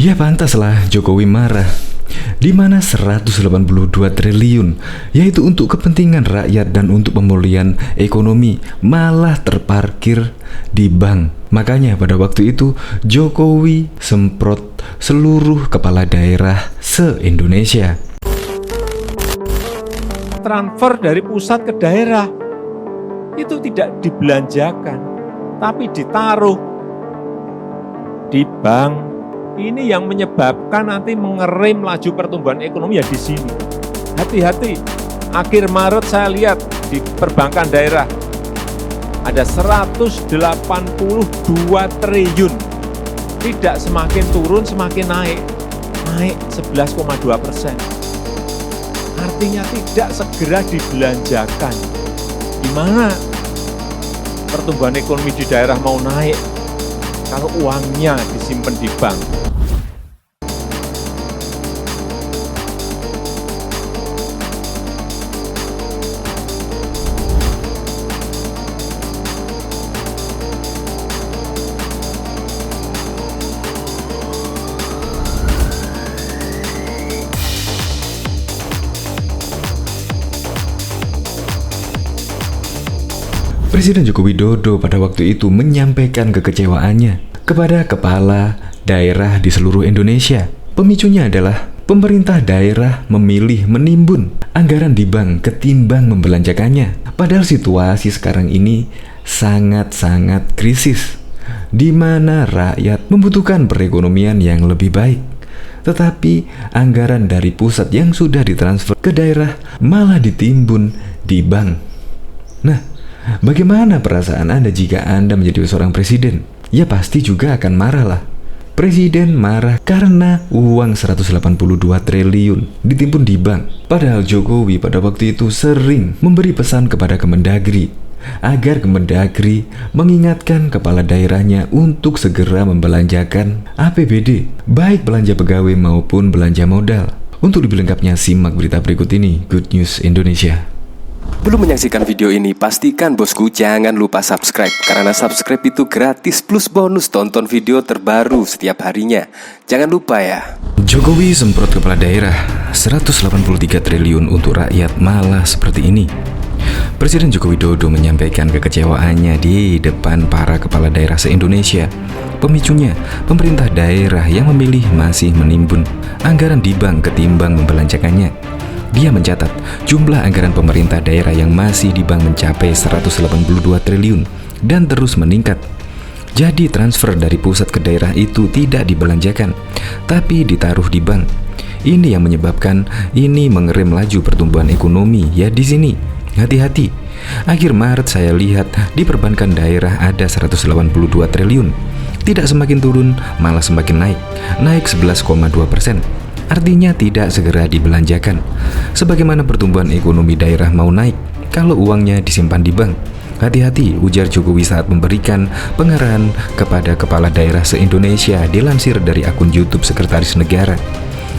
Ya pantaslah Jokowi marah, di mana 182 triliun yaitu untuk kepentingan rakyat dan untuk pemulihan ekonomi malah terparkir di bank. Makanya pada waktu itu Jokowi semprot seluruh kepala daerah se-Indonesia. Transfer dari pusat ke daerah itu tidak dibelanjakan, tapi ditaruh di bank. Ini yang menyebabkan nanti mengerem laju pertumbuhan ekonomi ya di sini. Hati-hati, akhir Maret saya lihat di perbankan daerah ada 182 triliun. Tidak semakin turun, semakin naik. Naik 11,2%. Artinya tidak segera dibelanjakan. Gimana pertumbuhan ekonomi di daerah mau naik kalau uangnya disimpan di bank? Presiden Joko Widodo pada waktu itu menyampaikan kekecewaannya kepada kepala daerah di seluruh Indonesia. Pemicunya adalah pemerintah daerah memilih menimbun anggaran di bank ketimbang membelanjakannya. Padahal situasi sekarang ini sangat-sangat krisis, di mana rakyat membutuhkan perekonomian yang lebih baik. Tetapi anggaran dari pusat yang sudah ditransfer ke daerah malah ditimbun di bank. Nah, bagaimana perasaan Anda jika Anda menjadi seorang presiden? Ya pasti juga akan marah lah. Presiden marah karena uang 182 triliun ditimbun di bank. Padahal Jokowi pada waktu itu sering memberi pesan kepada Kemendagri agar Kemendagri mengingatkan kepala daerahnya untuk segera membelanjakan APBD, baik belanja pegawai maupun belanja modal. Untuk lebih lengkapnya simak berita berikut ini, Good News Indonesia. Belum menyaksikan video ini, pastikan bosku jangan lupa subscribe, karena subscribe itu gratis plus bonus tonton video terbaru setiap harinya. Jangan lupa ya. Jokowi semprot kepala daerah 183 triliun untuk rakyat malah seperti ini. Presiden Joko Widodo menyampaikan kekecewaannya di depan para kepala daerah se-Indonesia. Pemicunya, pemerintah daerah yang memilih masih menimbun anggaran di bank ketimbang membelanjakannya. Dia mencatat jumlah anggaran pemerintah daerah yang masih di bank mencapai 182 triliun dan terus meningkat. Jadi transfer dari pusat ke daerah itu tidak dibelanjakan, tapi ditaruh di bank. Ini yang menyebabkan ini mengerem laju pertumbuhan ekonomi ya di sini. Hati-hati. Akhir Maret saya lihat di perbankan daerah ada 182 triliun. Tidak semakin turun, malah semakin naik. Naik 11,2%. Artinya tidak segera dibelanjakan. Sebagaimana pertumbuhan ekonomi daerah mau naik kalau uangnya disimpan di bank. Hati-hati, ujar Jokowi saat memberikan pengarahan kepada kepala daerah se-Indonesia dilansir dari akun YouTube Sekretaris Negara.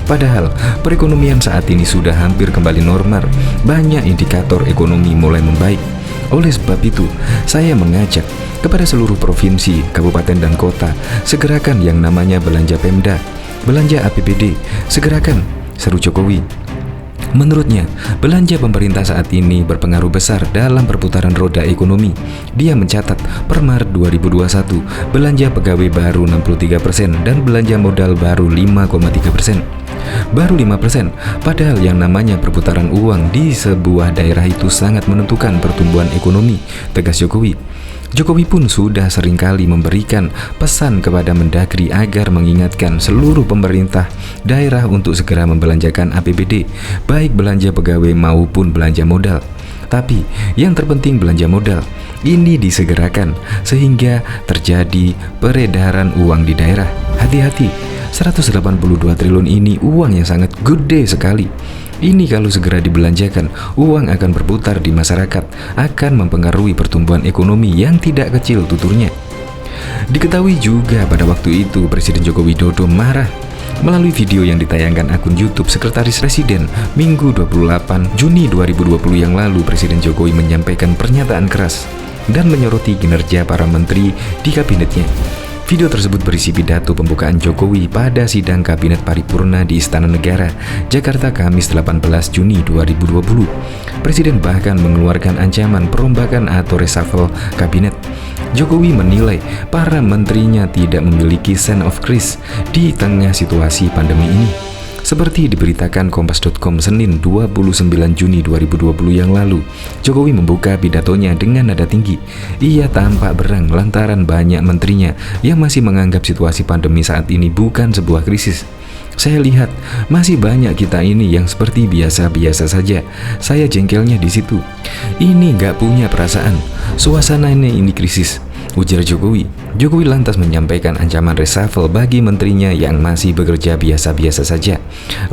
Padahal perekonomian saat ini sudah hampir kembali normal. Banyak indikator ekonomi mulai membaik. Oleh sebab itu, saya mengajak kepada seluruh provinsi, kabupaten dan kota, segerakan yang namanya belanja Pemda, belanja APBD, segerakan, seru Jokowi. Menurutnya, belanja pemerintah saat ini berpengaruh besar dalam perputaran roda ekonomi. Dia mencatat per Maret 2021, belanja pegawai baru 63% dan belanja modal baru 5,3%. Baru 5%, padahal yang namanya perputaran uang di sebuah daerah itu sangat menentukan pertumbuhan ekonomi, tegas Jokowi. Jokowi pun sudah seringkali memberikan pesan kepada Mendagri agar mengingatkan seluruh pemerintah daerah untuk segera membelanjakan APBD, baik belanja pegawai maupun belanja modal. Tapi yang terpenting belanja modal ini disegerakan sehingga terjadi peredaran uang di daerah. Hati-hati, 182 triliun ini uang yang sangat gede sekali. Ini kalau segera dibelanjakan, uang akan berputar di masyarakat, akan mempengaruhi pertumbuhan ekonomi yang tidak kecil, tuturnya. Diketahui juga pada waktu itu Presiden Joko Widodo marah melalui video yang ditayangkan akun YouTube Sekretaris Presiden Minggu 28 Juni 2020 yang lalu. Presiden Jokowi menyampaikan pernyataan keras dan menyoroti kinerja para menteri di kabinetnya. Video tersebut berisi pidato pembukaan Jokowi pada sidang Kabinet Paripurna di Istana Negara, Jakarta, Kamis 18 Juni 2020. Presiden bahkan mengeluarkan ancaman perombakan atau reshuffle kabinet. Jokowi menilai para menterinya tidak memiliki sense of crisis di tengah situasi pandemi ini. Seperti diberitakan Kompas.com Senin 29 Juni 2020 yang lalu, Jokowi membuka pidatonya dengan nada tinggi. Ia tampak berang lantaran banyak menterinya yang masih menganggap situasi pandemi saat ini bukan sebuah krisis. Saya lihat masih banyak kita ini yang seperti biasa-biasa saja. Saya jengkelnya di situ. Ini nggak punya perasaan. Suasananya ini krisis, ujar Jokowi. Jokowi lantas menyampaikan ancaman reshuffle bagi menterinya yang masih bekerja biasa-biasa saja.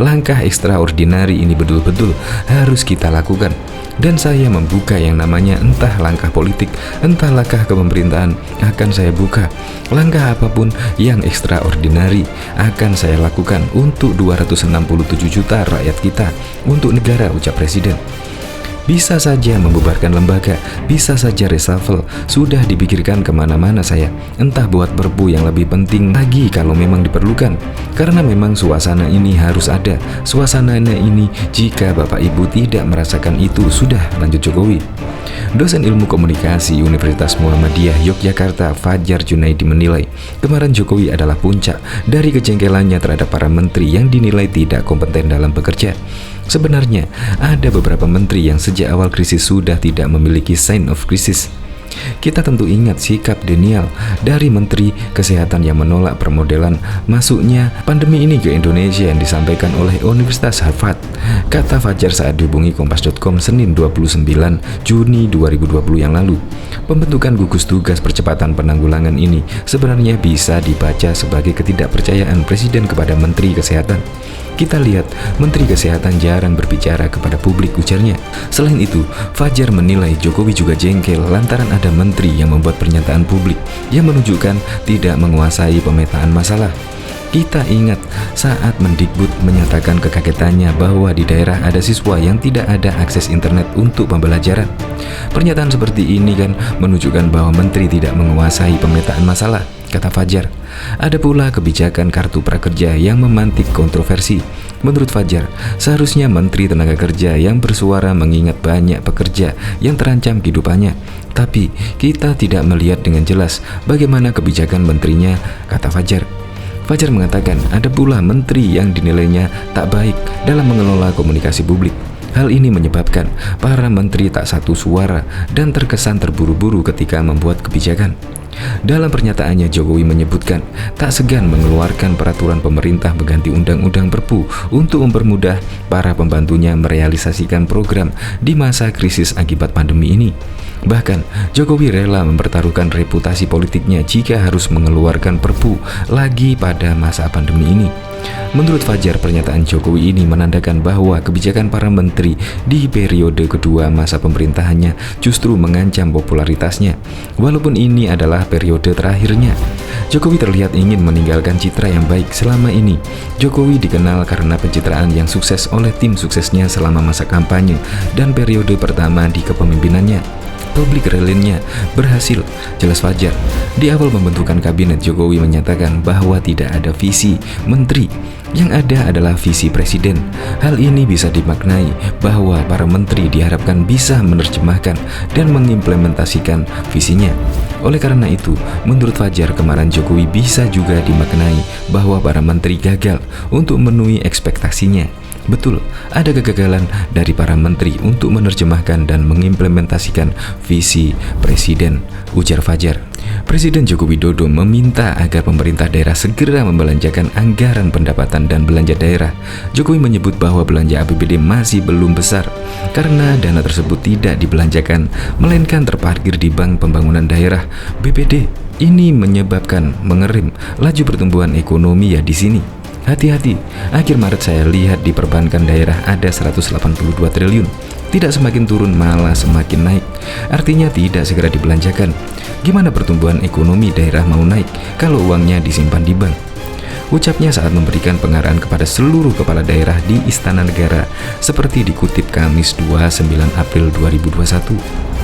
Langkah ekstraordinari ini betul-betul harus kita lakukan. Dan saya membuka yang namanya entah langkah politik, entah langkah kepemerintahan akan saya buka. Langkah apapun yang ekstraordinari akan saya lakukan untuk 267 juta rakyat kita, untuk negara, ucap Presiden. Bisa saja membubarkan lembaga, bisa saja reshuffle, sudah dipikirkan kemana-mana saya. Entah buat perpu yang lebih penting lagi kalau memang diperlukan. Karena memang suasana ini harus ada. Suasananya ini jika Bapak Ibu tidak merasakan itu, sudah, lanjut Jokowi. Dosen ilmu komunikasi Universitas Muhammadiyah Yogyakarta, Fajar Junaidi menilai, kemarin Jokowi adalah puncak dari kejengkelannya terhadap para menteri yang dinilai tidak kompeten dalam bekerja. Sebenarnya, ada beberapa menteri yang sejak awal krisis sudah tidak memiliki sign of crisis. Kita tentu ingat sikap denial dari Menteri Kesehatan yang menolak permodelan masuknya pandemi ini ke Indonesia yang disampaikan oleh Universitas Harvard, kata Fajar saat dihubungi Kompas.com Senin 29 Juni 2020 yang lalu. Pembentukan gugus tugas percepatan penanggulangan ini sebenarnya bisa dibaca sebagai ketidakpercayaan Presiden kepada Menteri Kesehatan. Kita lihat, Menteri Kesehatan jarang berbicara kepada publik, ujarnya. Selain itu, Fajar menilai Jokowi juga jengkel lantaran ada menteri yang membuat pernyataan publik yang menunjukkan tidak menguasai pemetaan masalah. Kita ingat saat Mendikbud menyatakan kekagetannya bahwa di daerah ada siswa yang tidak ada akses internet untuk pembelajaran. Pernyataan seperti ini kan menunjukkan bahwa menteri tidak menguasai pemetaan masalah, kata Fajar. Ada pula kebijakan kartu prakerja yang memantik kontroversi. Menurut Fajar, seharusnya Menteri Tenaga Kerja yang bersuara mengingat banyak pekerja yang terancam kehidupannya. Tapi kita tidak melihat dengan jelas bagaimana kebijakan menterinya, kata Fajar. Fajar mengatakan ada pula menteri yang dinilainya tak baik dalam mengelola komunikasi publik. Hal ini menyebabkan para menteri tak satu suara dan terkesan terburu-buru ketika membuat kebijakan. Dalam pernyataannya, Jokowi menyebutkan tak segan mengeluarkan peraturan pemerintah mengganti undang-undang Perpu untuk mempermudah para pembantunya merealisasikan program di masa krisis akibat pandemi ini. Bahkan, Jokowi rela mempertaruhkan reputasi politiknya jika harus mengeluarkan Perpu lagi pada masa pandemi ini. Menurut Fajar, pernyataan Jokowi ini menandakan bahwa kebijakan para menteri di periode kedua masa pemerintahannya justru mengancam popularitasnya. Walaupun ini adalah periode terakhirnya, Jokowi terlihat ingin meninggalkan citra yang baik selama ini. Jokowi dikenal karena pencitraan yang sukses oleh tim suksesnya selama masa kampanye dan periode pertama di kepemimpinannya. Public relation-nya berhasil, jelas Fajar. Di awal pembentukan kabinet, Jokowi menyatakan bahwa tidak ada visi menteri, yang ada adalah visi presiden. Hal ini bisa dimaknai bahwa para menteri diharapkan bisa menerjemahkan dan mengimplementasikan visinya. Oleh karena itu, menurut Fajar, kemarin Jokowi bisa juga dimaknai bahwa para menteri gagal untuk memenuhi ekspektasinya. Betul, ada kegagalan dari para menteri untuk menerjemahkan dan mengimplementasikan visi presiden, ujar Fajar. Presiden Joko Widodo meminta agar pemerintah daerah segera membelanjakan anggaran pendapatan dan belanja daerah. Jokowi menyebut bahwa belanja APBD masih belum besar karena dana tersebut tidak dibelanjakan, melainkan terparkir di Bank Pembangunan Daerah (BPD). Ini menyebabkan mengerim laju pertumbuhan ekonomi ya di sini. Hati-hati, akhir Maret saya lihat di perbankan daerah ada 182 triliun. Tidak semakin turun malah semakin naik. Artinya tidak segera dibelanjakan. Gimana pertumbuhan ekonomi daerah mau naik kalau uangnya disimpan di bank? Ucapnya saat memberikan pengarahan kepada seluruh kepala daerah di Istana Negara seperti dikutip Kamis 29 April 2021.